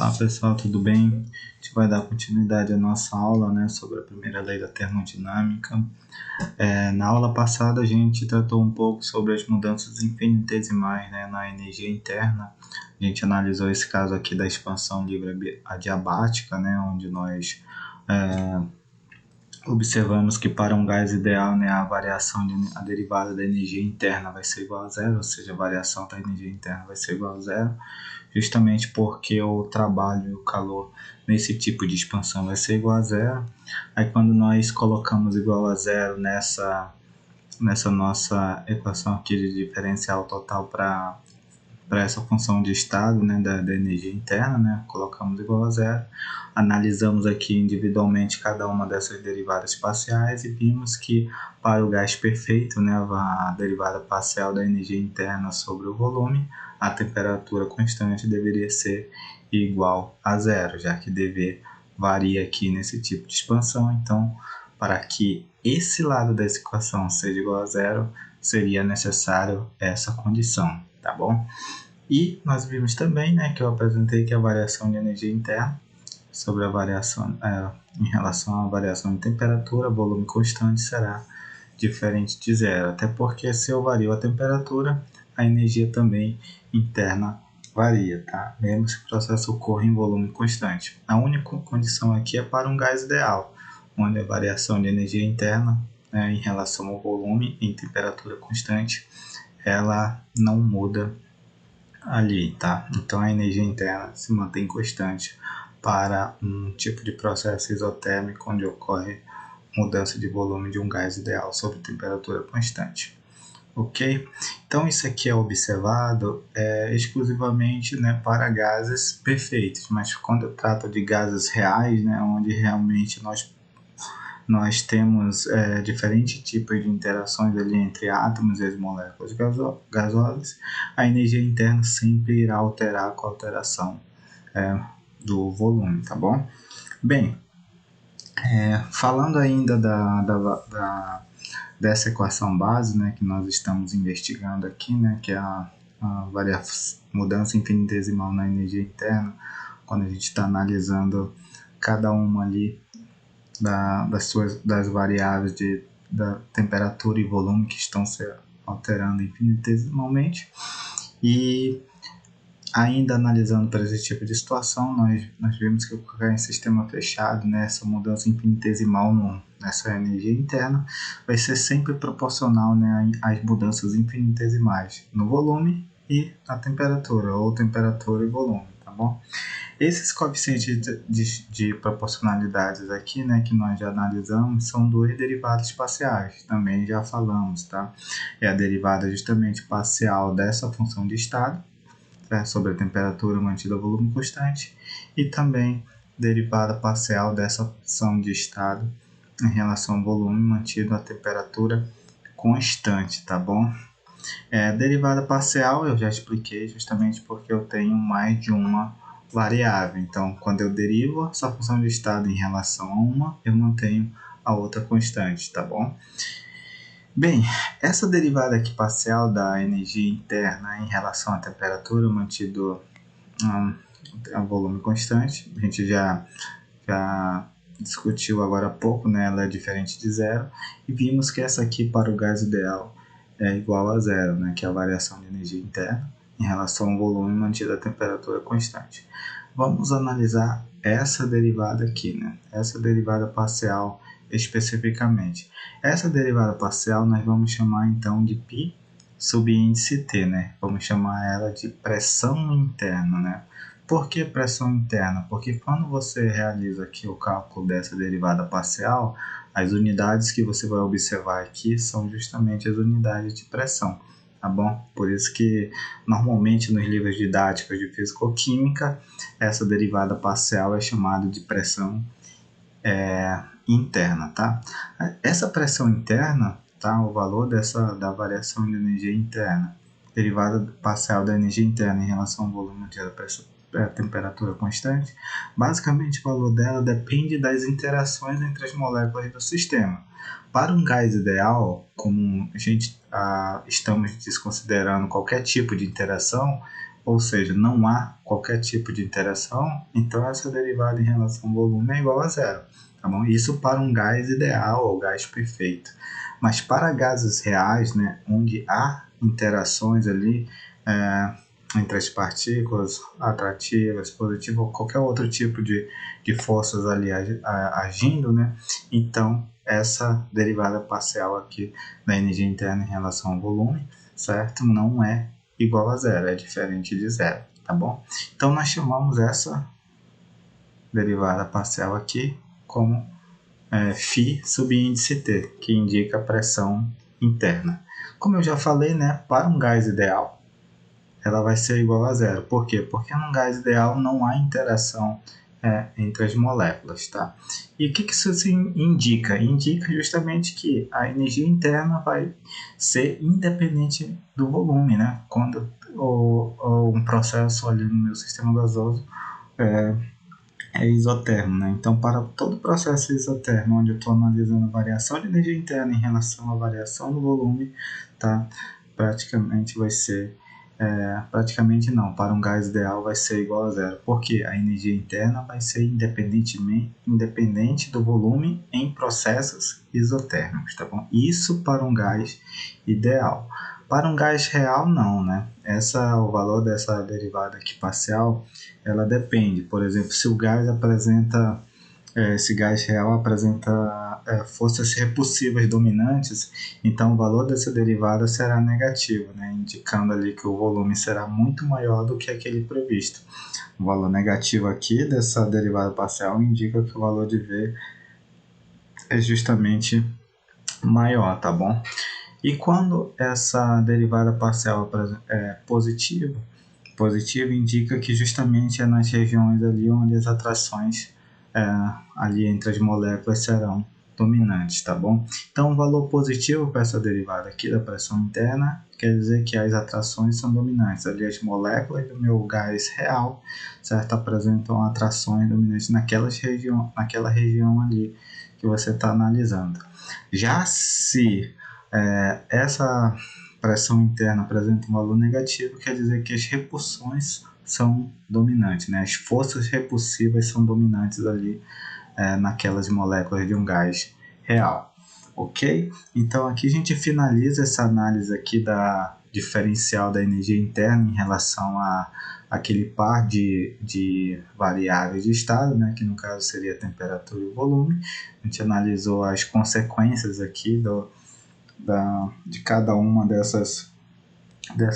Olá pessoal, tudo bem? A gente vai dar continuidade à nossa aula, né, sobre a primeira lei da termodinâmica. Na aula passada a gente tratou um pouco sobre as mudanças infinitesimais, né, na energia interna. A gente analisou esse caso aqui da expansão livre adiabática, né, onde nós observamos que para um gás ideal, né, a derivada da energia interna vai ser igual a zero, ou seja, a variação da energia interna vai ser igual a zero, justamente porque o trabalho e o calor nesse tipo de expansão vai ser igual a zero. Aí quando nós colocamos igual a zero nessa nossa equação aqui de diferencial total para essa função de estado, né, da energia interna, né, colocamos igual a zero, analisamos aqui individualmente cada uma dessas derivadas parciais e vimos que para o gás perfeito, né, a derivada parcial da energia interna sobre o volume, a temperatura constante deveria ser igual a zero, já que dV varia aqui nesse tipo de expansão. Então, para que esse lado dessa equação seja igual a zero, seria necessário essa condição, tá bom? E nós vimos também, né, que eu apresentei que a variação de energia interna sobre a variação em relação à variação de temperatura, volume constante será diferente de zero, até porque se eu vario a temperatura, a energia também interna varia, tá? Mesmo se o processo ocorra em volume constante. A única condição aqui é para um gás ideal, onde a variação de energia interna, né, em relação ao volume em temperatura constante, ela não muda ali, tá? Então a energia interna se mantém constante para um tipo de processo isotérmico onde ocorre mudança de volume de um gás ideal sob temperatura constante. Ok? Então isso aqui é observado exclusivamente, né, para gases perfeitos, mas quando eu trato de gases reais, né, onde realmente nós temos diferentes tipos de interações ali entre átomos e as moléculas gasosas, a energia interna sempre irá alterar com a alteração do volume, tá bom? Bem, falando ainda dessa equação base, né, que nós estamos investigando aqui, né, que é a mudança infinitesimal na energia interna, quando a gente está analisando cada uma ali das variáveis da temperatura e volume que estão se alterando infinitesimalmente. E ainda analisando para esse tipo de situação, nós vemos que ocorrer em sistema fechado, né, essa mudança infinitesimal nessa energia interna vai ser sempre proporcional, né, às mudanças infinitesimais no volume e na temperatura, ou temperatura e volume, tá bom? Esses coeficientes de proporcionalidades aqui, né, que nós já analisamos, são duas derivadas parciais, também já falamos, tá? É a derivada justamente parcial dessa função de estado, sobre a temperatura mantida a volume constante, e também derivada parcial dessa função de estado em relação ao volume mantido a temperatura constante, tá bom? Derivada parcial eu já expliquei justamente porque eu tenho mais de uma variável. Então, quando eu derivo essa função de estado em relação a uma, eu mantenho a outra constante, tá bom? Bem, essa derivada aqui parcial da energia interna em relação à temperatura mantido a volume constante, a gente já discutiu agora há pouco, né? Ela é diferente de zero, e vimos que essa aqui para o gás ideal é igual a zero, né? Que é a variação de energia interna em relação ao volume mantido a temperatura constante. Vamos analisar essa derivada aqui, né? Essa derivada parcial especificamente. Essa derivada parcial nós vamos chamar então de π subíndice T, né? Vamos chamar ela de pressão interna, né? Por que pressão interna? Porque quando você realiza aqui o cálculo dessa derivada parcial, as unidades que você vai observar aqui são justamente as unidades de pressão, tá bom? Por isso que normalmente nos livros didáticos de físico-química, essa derivada parcial é chamada de pressão interna, tá? Essa pressão interna, tá? O valor da variação de energia interna, derivada parcial da energia interna em relação ao volume da temperatura constante, basicamente o valor dela depende das interações entre as moléculas do sistema. Para um gás ideal, como a gente estamos desconsiderando qualquer tipo de interação, ou seja, não há qualquer tipo de interação, então essa derivada em relação ao volume é igual a zero, tá bom? Isso para um gás ideal ou gás perfeito. Mas para gases reais, né, onde há interações ali entre as partículas atrativas, positivas ou qualquer outro tipo de forças ali agindo, né, então essa derivada parcial aqui da energia interna em relação ao volume, certo? Não é igual a zero, é diferente de zero, tá bom? Então nós chamamos essa derivada parcial aqui como φ subíndice T, que indica a pressão interna. Como eu já falei, né, para um gás ideal, ela vai ser igual a zero. Por quê? Porque num gás ideal não há interação entre as moléculas, tá? E o que isso indica? Indica justamente que a energia interna vai ser independente do volume, né? Quando um processo ali no meu sistema gasoso é isotermo, né? Então, para todo processo isotermo, onde eu estou analisando a variação de energia interna em relação à variação do volume, tá? Praticamente vai ser praticamente não, para um gás ideal vai ser igual a zero, porque a energia interna vai ser independente do volume em processos isotérmicos, tá bom? Isso para um gás ideal. Para um gás real, não, né? O valor dessa derivada aqui parcial, ela depende. Por exemplo, se o gás apresenta esse gás real apresenta forças repulsivas dominantes, então o valor dessa derivada será negativo, né? Indicando ali que o volume será muito maior do que aquele previsto. O valor negativo aqui dessa derivada parcial indica que o valor de V é justamente maior, tá bom? E quando essa derivada parcial é positiva, positivo indica que justamente é nas regiões ali onde as atrações ali entre as moléculas serão dominantes, tá bom? Então, o valor positivo para essa derivada aqui da pressão interna quer dizer que as atrações são dominantes. Ali as moléculas do meu gás real, certo? Apresentam atrações dominantes naquela região ali que você está analisando. Já se essa pressão interna apresenta um valor negativo, quer dizer que as repulsões são dominantes, né? As forças repulsivas são dominantes ali naquelas moléculas de um gás real, ok? Então aqui a gente finaliza essa análise aqui da diferencial da energia interna em relação a aquele par de variáveis de estado, né? Que no caso seria a temperatura e o volume. A gente analisou as consequências aqui de cada uma dessas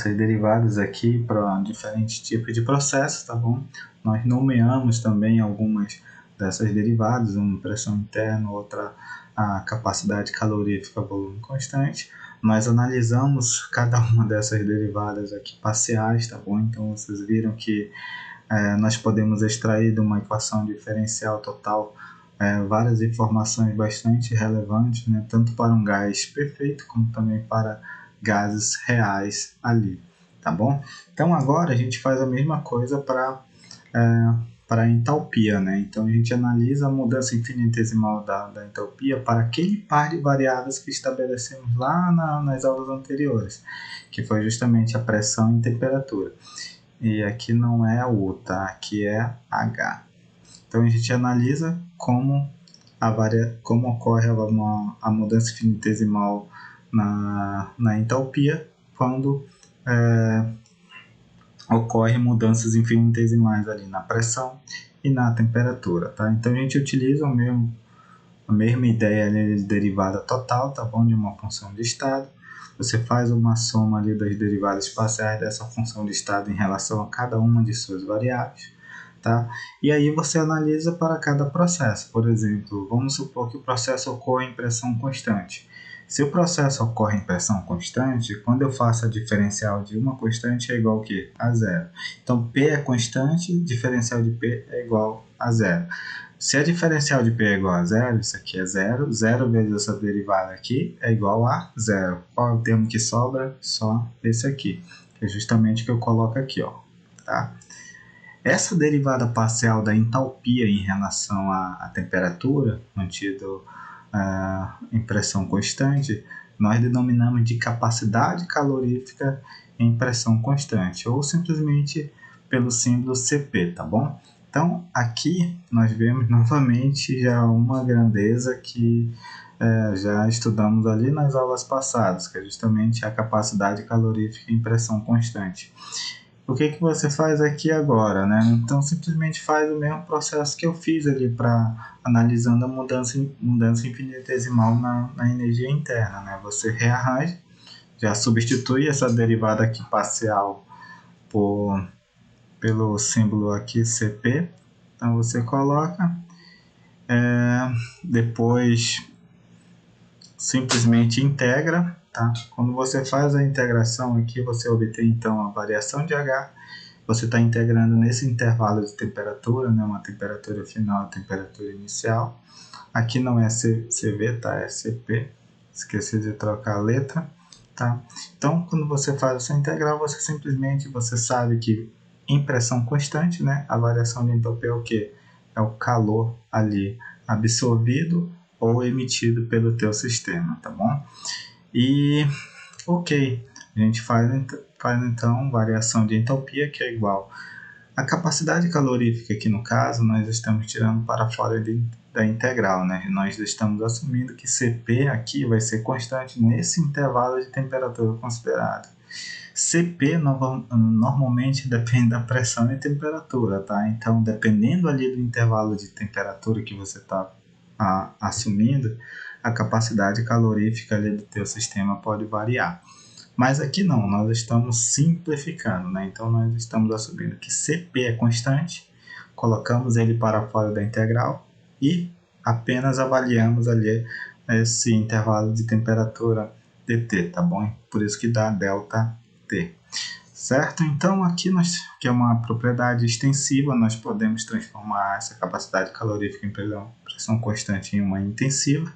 derivadas aqui para diferentes tipos de processos, tá bom? Nós nomeamos também algumas dessas derivadas, uma pressão interna, outra a capacidade calorífica, volume constante. Nós analisamos cada uma dessas derivadas aqui parciais, tá bom? Então vocês viram que nós podemos extrair de uma equação diferencial total várias informações bastante relevantes, né? Tanto para um gás perfeito como também para gases reais ali, tá bom? Então agora a gente faz a mesma coisa para a entalpia, né? Então a gente analisa a mudança infinitesimal da entalpia para aquele par de variáveis que estabelecemos lá nas aulas anteriores, que foi justamente a pressão e temperatura. E aqui não é U, tá? Aqui é H. Então a gente analisa como ocorre a mudança infinitesimal na entalpia quando ocorrem mudanças infinitesimais ali na pressão e na temperatura, tá? Então a gente utiliza a mesma ideia ali de derivada total, tá bom? De uma função de estado. Você faz uma soma ali das derivadas parciais dessa função de estado em relação a cada uma de suas variáveis, tá? E aí você analisa para cada processo. Por exemplo, vamos supor que o processo ocorre em pressão constante. Se o processo ocorre em pressão constante, quando eu faço a diferencial de uma constante é igual ao quê? A zero. Então, P é constante, diferencial de P é igual a zero. Se a diferencial de P é igual a zero, isso aqui é zero. Zero vezes essa derivada aqui é igual a zero. Qual é o termo que sobra? Só esse aqui, que é justamente o que eu coloco aqui, ó, tá? Essa derivada parcial da entalpia em relação à temperatura, mantido em pressão constante, nós denominamos de capacidade calorífica em pressão constante, ou simplesmente pelo símbolo CP, tá bom? Então, aqui nós vemos novamente já uma grandeza que já estudamos ali nas aulas passadas, que é justamente a capacidade calorífica em pressão constante. O que você faz aqui agora, né? Então, simplesmente faz o mesmo processo que eu fiz ali para analisando a mudança infinitesimal na energia interna, né? Você rearranja, já substitui essa derivada aqui parcial pelo símbolo aqui CP. Então, você coloca, depois simplesmente integra, tá? Quando você faz a integração aqui, você obtém então a variação de H. Você está integrando nesse intervalo de temperatura, né? Uma temperatura final, temperatura inicial. Aqui não é CV, tá? É CP. Esqueci de trocar a letra, tá? Então, quando você faz essa integral, você simplesmente sabe que em pressão constante, né? A variação de entropia é o quê? É o calor ali absorvido ou emitido pelo teu sistema, tá bom? E, ok, a gente faz então variação de entalpia, que é igual a capacidade calorífica, que no caso nós estamos tirando para fora da integral, né? Nós estamos assumindo que CP aqui vai ser constante nesse intervalo de temperatura considerado. CP normalmente depende da pressão e temperatura, tá? Então, dependendo ali do intervalo de temperatura que você está assumindo, a capacidade calorífica ali do teu sistema pode variar. Mas aqui não, nós estamos simplificando, né? Então, nós estamos assumindo que CP é constante, colocamos ele para fora da integral e apenas avaliamos ali esse intervalo de temperatura dt, tá bom? Por isso que dá delta T. Certo? Então, aqui que é uma propriedade extensiva, nós podemos transformar essa capacidade calorífica em pressão constante em uma intensiva.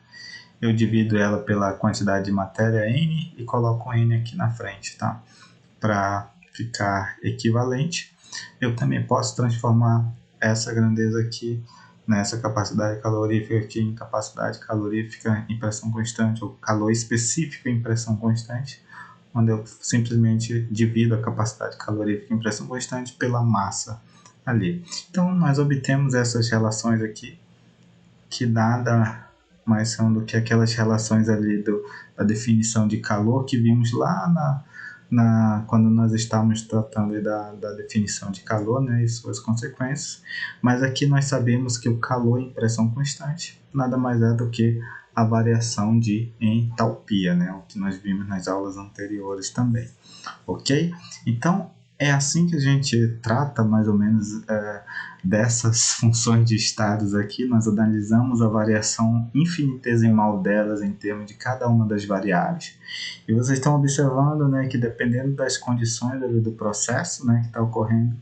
Eu divido ela pela quantidade de matéria N e coloco N aqui na frente, tá? Para ficar equivalente. Eu também posso transformar essa grandeza aqui, nessa capacidade calorífica aqui, em capacidade calorífica em pressão constante, ou calor específico em pressão constante, onde eu simplesmente divido a capacidade calorífica em pressão constante pela massa ali. Então, nós obtemos essas relações aqui, que nada mais são do que aquelas relações ali da definição de calor que vimos lá quando nós estávamos tratando da definição de calor, né, e suas consequências. Mas aqui nós sabemos que o calor em pressão constante nada mais é do que a variação de entalpia, né, o que nós vimos nas aulas anteriores também. Ok? Então, é assim que a gente trata mais ou menos dessas funções de estados aqui. Nós analisamos a variação infinitesimal delas em termos de cada uma das variáveis. E vocês estão observando, né, que dependendo das condições do processo, né, que está ocorrendo,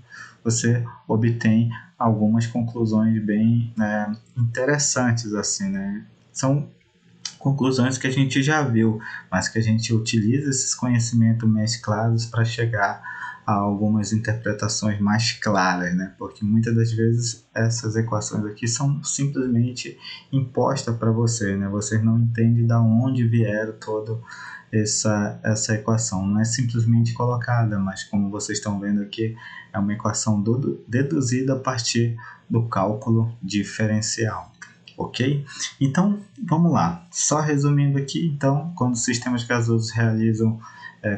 você obtém algumas conclusões bem interessantes, assim, né? São conclusões que a gente já viu, mas que a gente utiliza esses conhecimentos mesclados para chegar a algumas interpretações mais claras, né? Porque muitas das vezes essas equações aqui são simplesmente impostas para você, né? Vocês não entendem de onde vieram toda essa equação. Não é simplesmente colocada, mas como vocês estão vendo aqui, é uma equação deduzida a partir do cálculo diferencial. Ok? Então, vamos lá. Só resumindo aqui, então, quando sistemas gasosos realizam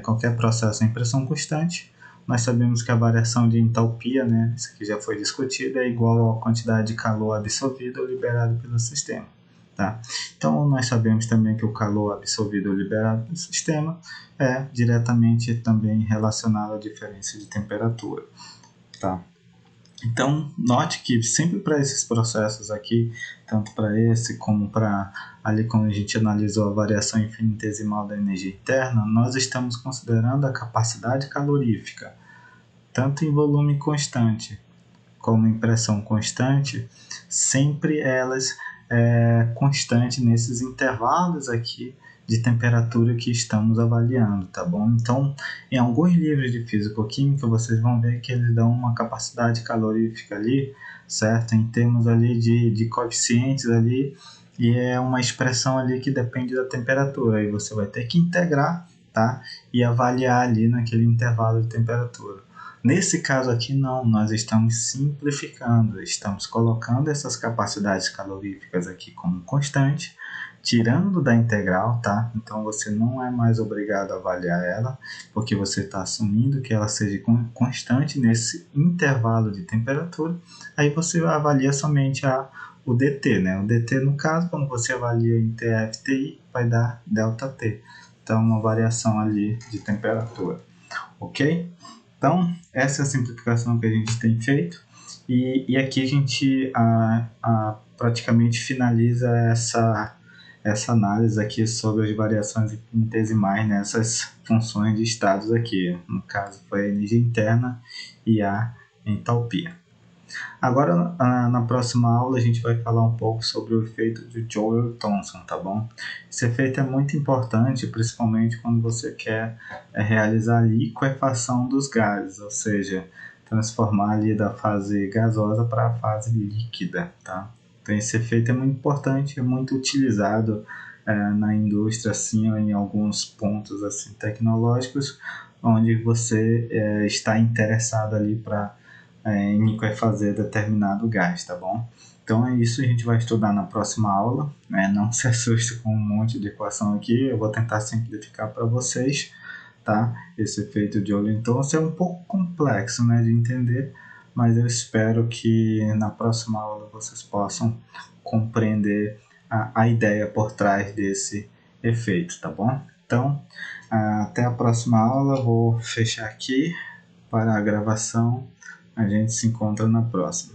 qualquer processo em pressão constante, nós sabemos que a variação de entalpia, né, isso aqui já foi discutido, é igual à quantidade de calor absorvido ou liberado pelo sistema. Tá? Então, nós sabemos também que o calor absorvido ou liberado pelo sistema é diretamente também relacionado à diferença de temperatura. Tá? Então, note que sempre para esses processos aqui, tanto para esse como para ali quando a gente analisou a variação infinitesimal da energia interna, nós estamos considerando a capacidade calorífica, tanto em volume constante como em pressão constante, sempre elas constantes nesses intervalos aqui de temperatura que estamos avaliando, tá bom? Então, em alguns livros de físico-química, vocês vão ver que eles dão uma capacidade calorífica ali, certo? Em termos ali de coeficientes ali, e é uma expressão ali que depende da temperatura, e você vai ter que integrar, tá? E avaliar ali naquele intervalo de temperatura. Nesse caso aqui não, nós estamos simplificando, estamos colocando essas capacidades caloríficas aqui como constante, tirando da integral, tá? Então você não é mais obrigado a avaliar ela, porque você está assumindo que ela seja constante nesse intervalo de temperatura, aí você avalia somente o dt, né? O dt, no caso, quando você avalia em TFTI, vai dar ΔT. Então, uma variação ali de temperatura, ok? Então, essa é a simplificação que a gente tem feito. E aqui a gente praticamente finaliza essa análise aqui sobre as variações infinitesimais nessas funções de estados aqui. No caso, foi a energia interna e a entalpia. Agora, na próxima aula, a gente vai falar um pouco sobre o efeito de Joule-Thomson, tá bom? Esse efeito é muito importante, principalmente quando você quer realizar a liquefação dos gases, ou seja, transformar ali da fase gasosa para a fase líquida, tá? Então, esse efeito é muito importante, é muito utilizado na indústria, assim, ou em alguns pontos assim, tecnológicos, onde você está interessado ali para em fazer determinado gás, tá bom? Então é isso, a gente vai estudar na próxima aula, né? Não se assuste com um monte de equação aqui, eu vou tentar simplificar para vocês, tá? Esse efeito de Joule-Thomson é um pouco complexo, né, de entender, mas eu espero que na próxima aula vocês possam compreender a ideia por trás desse efeito, tá bom? Então, até a próxima aula, vou fechar aqui para a gravação. A gente se encontra na próxima.